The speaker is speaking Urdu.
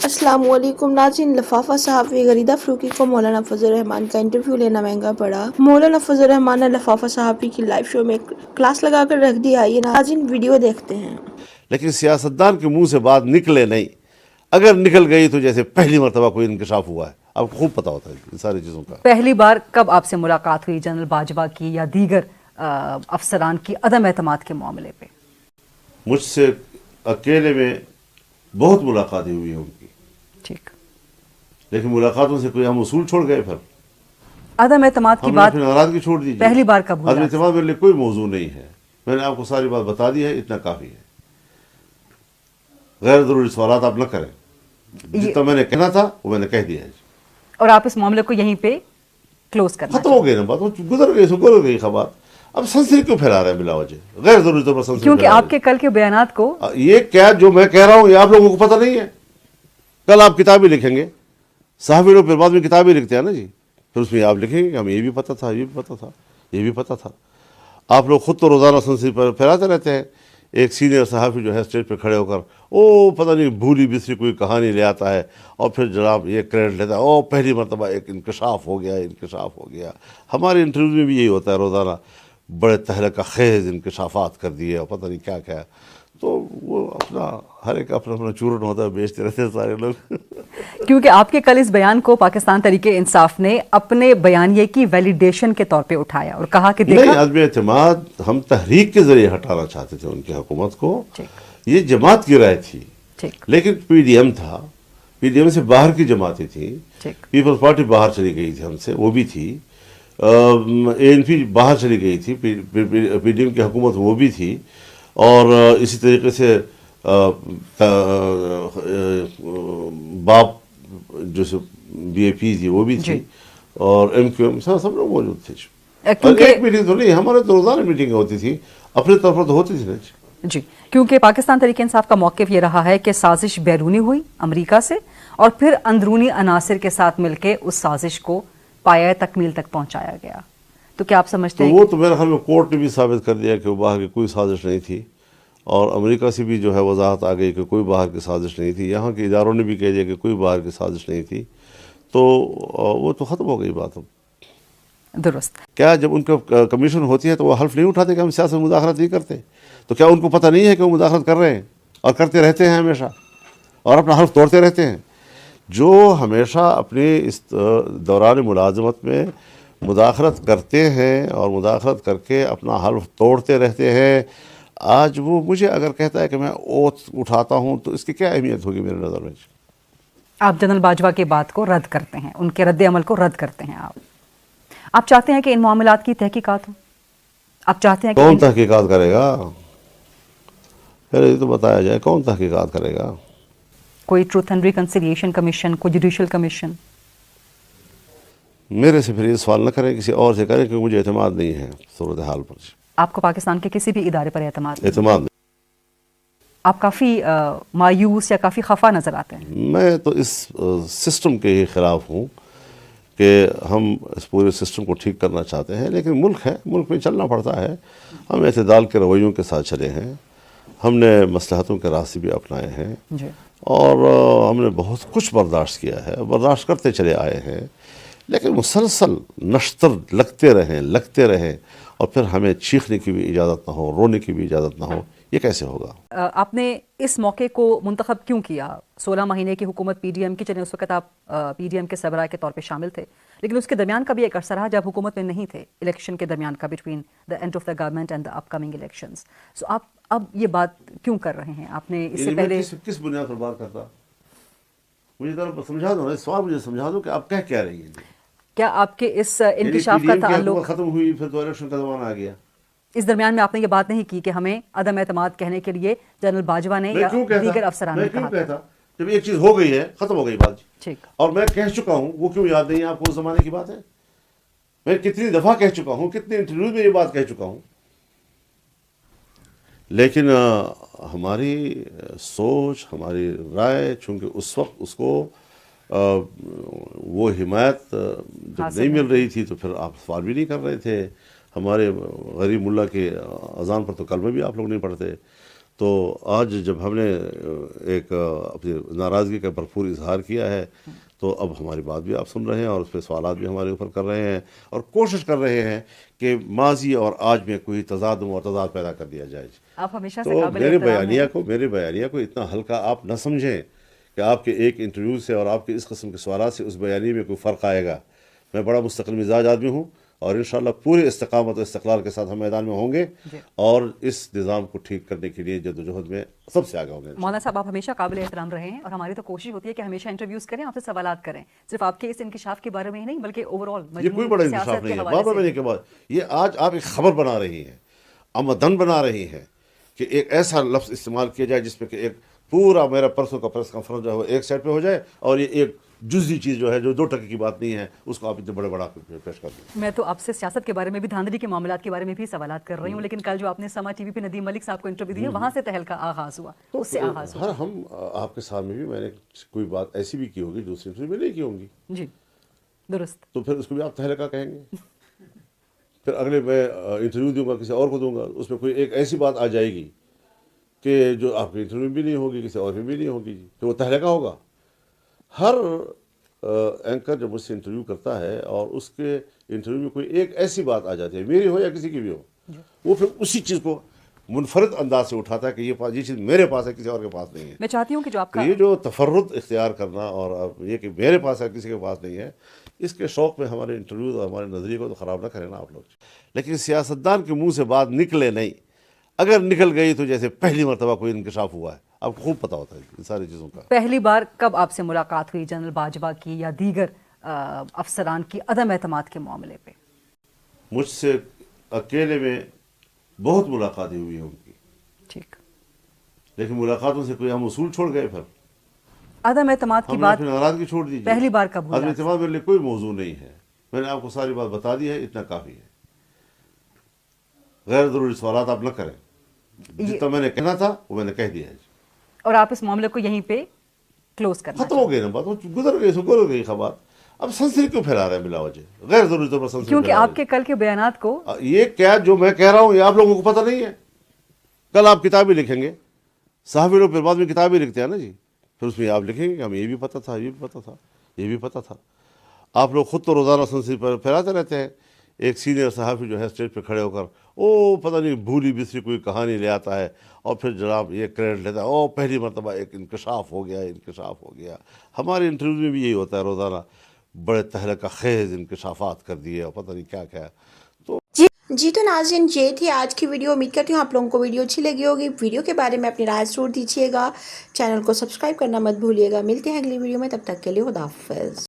السلام علیکم ناظرین، لفافہ صحافی غریدہ فروقی کو مولانا فضل الرحمان کا انٹرویو لینا مہنگا پڑا۔ مولانا فضل الرحمان نے لفافہ صحافی کی لائیو شو میں کلاس لگا کر رکھ دی۔ آئیے ناظرین ویڈیو دیکھتے ہیں۔ لیکن سیاستدان کے منہ سے بات نکلے نہیں، اگر نکل گئی تو جیسے پہلی مرتبہ کوئی انکشاف ہوا ہے۔ آپ کو خوب پتہ ہوتا ہے ان ساری چیزوں کا۔ پہلی بار کب آپ سے ملاقات ہوئی جنرل باجوہ کی یا دیگر افسران کی عدم اعتماد کے معاملے پہ؟ مجھ سے اکیلے میں بہت ملاقاتیں ہوئی ہیں ان کی، ٹھیک، لیکن ملاقاتوں سے کوئی ہم اصول چھوڑ گئے، پھر عدم اعتماد کی ہم نے بات پھر ناراضگی چھوڑ دیجیے۔ پہلی بار کب ہوئی؟ عدم اعتماد میرے لیے کوئی موضوع نہیں ہے، میں نے آپ کو ساری بات بتا دی ہے، اتنا کافی ہے۔ غیر ضروری سوالات آپ نہ کریں، جتنا میں نے کہنا تھا وہ میں نے کہہ دیا ہے۔ اور آپ اس معاملے کو یہیں پہ کلوز کرنا ختم ہو گئی نا بات، وہ گزر گئی خبر۔ اب سنسنی کیوں پھیلا رہے ہیں بلا وجہ، غیر ضروری طور پر سنسنی کیونکہ پھیلا رہے آپ کے کل کے بیانات کو ہیں۔ یہ کیا جو میں کہہ رہا ہوں یہ آپ لوگوں کو پتہ نہیں ہے؟ کل آپ کتابیں لکھیں گے، صحافی لوگ پھر بعد میں کتابیں لکھتے ہیں نا جی، پھر اس میں آپ لکھیں گے کہ ہمیں یہ بھی پتہ تھا، یہ بھی پتہ تھا، یہ بھی پتہ تھا۔ آپ لوگ خود تو روزانہ سنسنی پر پھیلاتے رہتے ہیں۔ ایک سینئر صحافی جو ہے اسٹیج پہ کھڑے ہو کر پتہ نہیں بھولی بسری کوئی کہانی لے آتا ہے اور پھر جناب یہ کریڈٹ لیتا ہے، پہلی مرتبہ ایک انکشاف ہو گیا، انکشاف ہو گیا۔ ہمارے انٹرویو میں بھی یہی ہوتا ہے روزانہ، بڑے تہلکہ خیز انکشافات کر دیے اور پتہ نہیں کیا کیا۔ تو وہ اپنا ہر ایک اپنا اپنا چورن ہوتا ہے، بیچتے رہتے ہیں سارے لوگ۔ کیونکہ آپ کے کل اس بیان کو پاکستان تحریک انصاف نے اپنے بیانیے کی ویلیڈیشن کے طور پہ اٹھایا اور کہا کہ نہیں، دیکھا عدم اعتماد ہم تحریک کے ذریعے ہٹانا چاہتے تھے ان کی حکومت کو، یہ جماعت کی رائے تھی، ٹھیک لیکن پی ڈی ایم تھا، پی ڈی ایم سے باہر کی جماعتیں تھیں، ٹھیک پیپلز پارٹی باہر چلی گئی تھی ہم سے، وہ بھی تھی، اے این پی باہر چلی گئی تھی، پی ڈی ایم کی حکومت وہ بھی تھی، اور اسی طریقے سے باپ جو بی اے پی تھی وہ بھی تھی، اور ایم کیو ایم سب لوگ موجود تھے۔ اور ایک میٹنگ تو نہیں، ہمارے تو روزانہ میٹنگ ہوتی تھی، اپنے طرف پر تو ہوتی تھی نا جی، کیونکہ پاکستان تحریک انصاف کا موقف یہ رہا ہے کہ سازش بیرونی ہوئی امریکہ سے اور پھر اندرونی عناصر کے ساتھ مل کے اس سازش کو پایہ تکمیل تک پہنچایا گیا۔ تو کیا آپ سمجھتے ہیں وہ تو میرے خیال میں کورٹ نے بھی ثابت کر دیا کہ وہ باہر کی کوئی سازش نہیں تھی، اور امریکہ سے بھی جو ہے وضاحت آ گئی کہ کوئی باہر کی سازش نہیں تھی، یہاں کے اداروں نے بھی کہہ دیا کہ کوئی باہر کی سازش نہیں تھی، تو وہ تو ختم ہو گئی بات۔ اب درست؟ کیا جب ان کا کمیشن ہوتی ہے تو وہ حلف نہیں اٹھاتے کہ ہم سیاست میں مداخلت نہیں کرتے؟ تو کیا ان کو پتہ نہیں ہے کہ وہ مداخلت کر رہے ہیں اور کرتے رہتے ہیں ہمیشہ اور اپنا حلف توڑتے رہتے ہیں؟ جو ہمیشہ اپنے اس دوران ملازمت میں مداخلت کرتے ہیں اور مداخلت کر کے اپنا حلف توڑتے رہتے ہیں، آج وہ مجھے اگر کہتا ہے کہ میں اوتھ اٹھاتا ہوں تو اس کی کیا اہمیت ہوگی میرے نظر میں؟ آپ جنرل باجوہ کی بات کو رد کرتے ہیں، ان کے رد عمل کو رد کرتے ہیں۔ آپ چاہتے ہیں کہ ان معاملات کی تحقیقات ہو؟ آپ چاہتے ہیں کہ کون تحقیقات کرے گا؟ پھر یہ تو بتایا جائے کون تحقیقات کرے گا؟ کوئی ٹروتھ اینڈ ریکنسیلیشن کمیشن، کوئی جوڈیشل کمیشن؟ میرے سے پھر یہ سوال نہ کریں، کسی اور سے کریں، کیونکہ مجھے اعتماد نہیں ہے صورتحال پر۔ آپ کو پاکستان کے کسی بھی ادارے پر اعتماد نہیں۔ آپ کافی مایوس یا کافی خفا نظر آتے ہیں۔ میں تو اس سسٹم کے ہی خلاف ہوں کہ ہم اس پورے سسٹم کو ٹھیک کرنا چاہتے ہیں، لیکن ملک ہے، ملک میں چلنا پڑتا ہے۔ ہم اعتدال کے رویوں کے ساتھ چلے ہیں، ہم نے مصلحتوں کے راستے بھی اپنائے ہیں، اور ہم نے بہت کچھ برداشت کیا ہے، برداشت کرتے چلے آئے ہیں، لیکن مسلسل نشتر لگتے رہیں اور پھر ہمیں چیخنے کی بھی اجازت نہ ہو، رونے کی بھی اجازت نہ ہو، یہ کیسے ہوگا؟ آپ نے اس موقع کو منتخب کیوں کیا؟ 16 مہینے کی حکومت پی ڈی ایم کی، چلیں اس وقت آپ پی ڈی ایم کے سربراہ کے طور پہ شامل تھے، لیکن اس کے درمیان کا بھی ایک عرصہ رہا جب حکومت میں نہیں تھے، الیکشن کے درمیان کا، between the end of the government and the upcoming elections. So آپ اب یہ بات کیوں کر رہے ہیں؟ آپ نے اس سے پہلے کس بنیاد پر بات کرتا؟ مجھے ذرا سمجھا دو، اس سوال مجھے سمجھا دو کہ آپ کہہ رہی ہیں۔ کیا آپ کے اس انکشاف کا تعلق ختم ہوئی پھر تو الیکشن کا زمانہ آ گیا؟ اس درمیان میں آپ نے یہ بات نہیں کی کہ ہمیں عدم اعتماد کہنے کے لیے جنرل باجوہ نے یا دیگر افسران نے کہا؟ میں کیوں کہتا؟ جب ایک چیز ہو گئی ہے، ختم ہو گئی بات، ٹھیک، اور میں کہہ چکا ہوں، وہ کیوں یاد نہیں ہے آپ کو؟ اس زمانے کی بات ہے، میں کتنی دفعہ کہہ چکا ہوں، کتنے انٹرویو میں یہ بات کہہ چکا ہوں، لیکن ہماری سوچ، ہماری رائے، چونکہ اس وقت اس کو وہ حمایت جب نہیں مل رہی تھی تو پھر آپ سوال بھی نہیں کر رہے تھے۔ ہمارے غریب ملا کے اذان پر تو کلمہ بھی آپ لوگ نہیں پڑھتے، تو آج جب ہم نے ایک اپنی ناراضگی کا بھرپور اظہار کیا ہے تو اب ہماری بات بھی آپ سن رہے ہیں اور اس پہ سوالات بھی ہمارے اوپر کر رہے ہیں اور کوشش کر رہے ہیں کہ ماضی اور آج میں کوئی تصادم اور تضاد پیدا کر دیا جائے. آپ ہمیشہ سے تو قابل احترام ہیں. میرے بیانیہ کو اتنا ہلکا آپ نہ سمجھیں کہ آپ کے ایک انٹرویو سے اور آپ کے اس قسم کے سوالات سے اس بیانیے میں کوئی فرق آئے گا. میں بڑا مستقل مزاج آدمی ہوں اور انشاءاللہ پوری استقامت و استقلال کے ساتھ ہم میدان میں ہوں گے اور اس نظام کو ٹھیک کرنے کے لیے جدوجہد میں سب سے آگے ہوں گے. مولانا صاحب آپ ہمیشہ قابل احترام رہے ہیں اور ہماری تو کوشش ہوتی ہے کہ ہمیشہ انٹرویوز کریں، آپ سے سوالات کریں، صرف آپ کے اس انکشاف کے بارے میں ہی نہیں بلکہ اوور آل یہ کوئی بڑا انکشاف نہیں ہے. بار بار میں نے کہا یہ آج آپ ایک خبر بنا رہی ہیں، آمدن بنا رہی ہیں کہ ایک ایسا لفظ استعمال کیا جائے جس پہ کہ ایک پورا میرا پرسوں کا پریس کانفرنس جو ہے وہ ایک سائڈ پہ ہو جائے اور یہ ایک جزوی چیز جو ہے جو 2 ٹکے کی بات نہیں ہے اس کو آپ اتنے بڑے بڑا پیش کر دیں. میں تو آپ سے سیاست کے بارے میں بھی، دھاندلی کے معاملات کے بارے میں بھی سوالات کر رہی ہوں، لیکن کل جو آپ نے سما ٹی وی پہ ندیم ملک صاحب کو انٹرویو دیا وہاں سے تہل کا آغاز ہوا، اس سے آغاز ہوا. ہم آپ کے سامنے بھی میں نے کوئی بات ایسی بھی کی ہوگی دوسری انٹرویو میں نہیں کی ہوں گی. جی درست. تو پھر اس کو بھی آپ تہلکہ کہیں گے. پھر اگلے میں انٹرویو دوں گا کسی اور کو دوں گا، اس میں کوئی ایک ایسی بات آ جائے گی کہ جو آپ کے انٹرویو میں بھی نہیں ہوگی، کسی اور میں بھی نہیں ہوگی، تو وہ تہلکہ ہوگا. ہر اینکر جب مجھ سے انٹرویو کرتا ہے اور اس کے انٹرویو میں کوئی ایک ایسی بات آ جاتی ہے، میری ہو یا کسی کی بھی ہو، وہ پھر اسی چیز کو منفرد انداز سے اٹھاتا ہے کہ یہ چیز میرے پاس ہے، کسی اور کے پاس نہیں ہے. میں چاہتی ہوں کہ جو آپ کا یہ جو تفرد اختیار کرنا اور یہ کہ میرے پاس ہے کسی کے پاس نہیں ہے، اس کے شوق میں ہمارے انٹرویوز اور ہمارے نظریے کو تو خراب نہ کریں نا آپ لوگ. لیکن سیاستدان کے منہ سے بات نکلے نہیں، اگر نکل گئی تو جیسے پہلی مرتبہ کوئی انکشاف ہوا ہے. آپ کو خوب پتہ ہوتا ہے ان ساری چیزوں کا. پہلی بار کب آپ سے ملاقات ہوئی جنرل باجوہ کی یا دیگر افسران کی عدم اعتماد کے معاملے پہ؟ مجھ سے اکیلے میں بہت ملاقاتیں ہوئی ہیں ان کی، ٹھیک، لیکن ملاقاتوں سے کوئی ہم اصول چھوڑ گئے. پھر عدم اعتماد کی ہم نے بات اپنی ناراضگی چھوڑ دیجیے. پہلی بار کب ہوئی؟ عدم اعتماد میرے لیے کوئی موضوع نہیں ہے. میں نے آپ کو ساری بات بتا دی ہے، اتنا کافی ہے. غیر ضروری سوالات آپ نہ کریں. جتنا میں نے کہنا تھا وہ میں نے کہہ دیا ہے. اور آپ اس معاملے کو یہیں پہ کلوز کرنا ختم ہو گئی نا بات، گزر گئی خبر. اب سنسنی کیوں پھیلا رہے ہیں بلا وجہ، غیر ضروری طور پر سنسنی؟ کیونکہ آپ کے کل کے بیانات کو یہ کیا جو میں کہہ رہا ہوں یہ آپ لوگوں کو پتہ نہیں ہے. کل آپ کتابیں لکھیں گے، صحافی لوگ پھر بعد میں کتابیں لکھتے ہیں نا جی، پھر اس میں آپ لکھیں گے کہ ہمیں یہ بھی پتہ تھا، یہ بھی پتہ تھا، یہ بھی پتہ تھا. آپ لوگ خود تو روزانہ سنسنی پر پھیلاتے رہتے ہیں. ایک سینئر صحافی جو ہے اسٹیج پہ کھڑے ہو کر پتہ نہیں بھولی بسری کوئی کہانی لے آتا ہے اور پھر جناب یہ کریڈٹ لیتا ہے، پہلی مرتبہ ایک انکشاف ہو گیا. ہمارے انٹرویو میں بھی یہی ہوتا ہے روزانہ، بڑے تہلکہ خیز انکشافات کر دیے اور پتہ نہیں کیا کیا. جی تو ناظرین یہ تھی آج کی ویڈیو. امید کرتی ہوں آپ لوگوں کو ویڈیو اچھی لگی ہوگی. ویڈیو کے بارے میں اپنی رائے ضرور دیجیے گا. چینل کو سبسکرائب کرنا مت بھولیے گا. ملتے ہیں اگلی ویڈیو میں، تب تک کے لیے خدا حافظ.